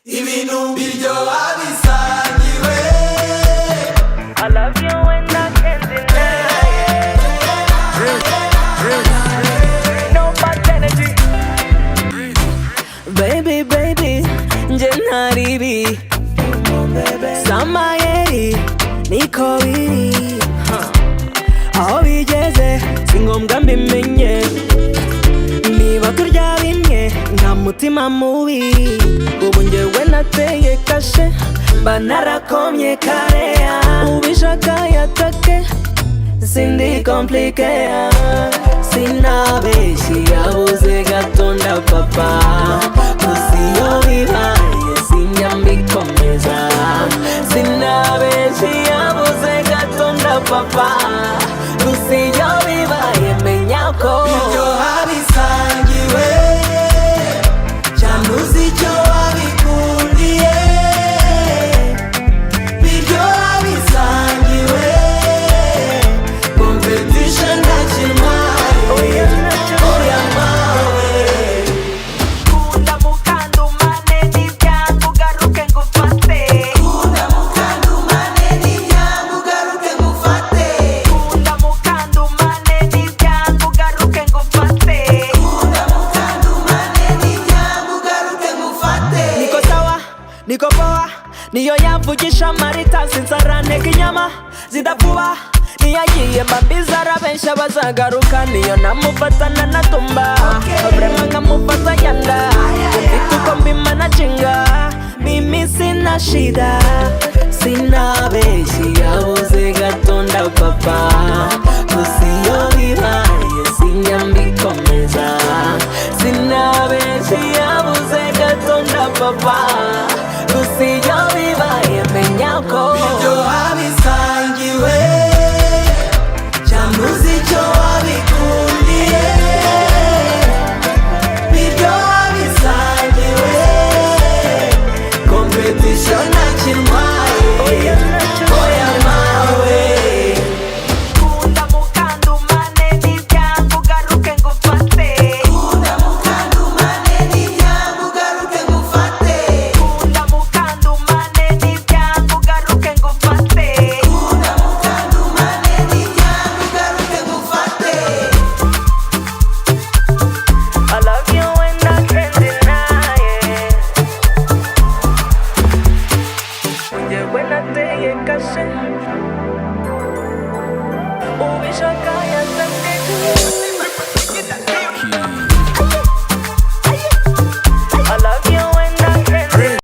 ibintu biryoha bisangiwe. I love you and I can't deny. No bad energy. Baby, baby, nje ntaribi samayeri niko biri aho bigeze si ngombwa mbimenye niba turya bimwe nta mutima mubi ubu njyewe nateye kashe mba narakomye kareya ubishaka yatake sindi komplike sinabeshyi yabuze gato ndapapa gusa iyo bibaye sinjya mbikomeza sinabeshyi yabuze gato ndapapa gusa iyo bibaye menya ko Biryoha bisangiwe, cyane uzi icyo wabikundiye. Biryoha bisangiwe, competition ntakimaye. Oya mawe. Kunda mukandumane n'ibyangu garuke ngufate. Kunda mukandumane n'ibyangu garuke ngufate. Kunda mukandumane n'ibyangu garuke ngufate. Kunda mukandumane n'ibyangu garuke ngufate. niko sawa niko poa niyo yavugisha marita sinzaraneka inyama zidavuba niyagiye mbabiza arabenshi bazagaruka niyo namufatana natumba vrema nkamufata yanda mfite uko mbimanacinga mimi sina shida sinabeshyi yabuze gato ndapapa gusa iyo bibaye sinjya mbikomeza sinabeshyi yabuze gato ndapapa gusa iyo bibaye menya ko Biryoha bisangiwe.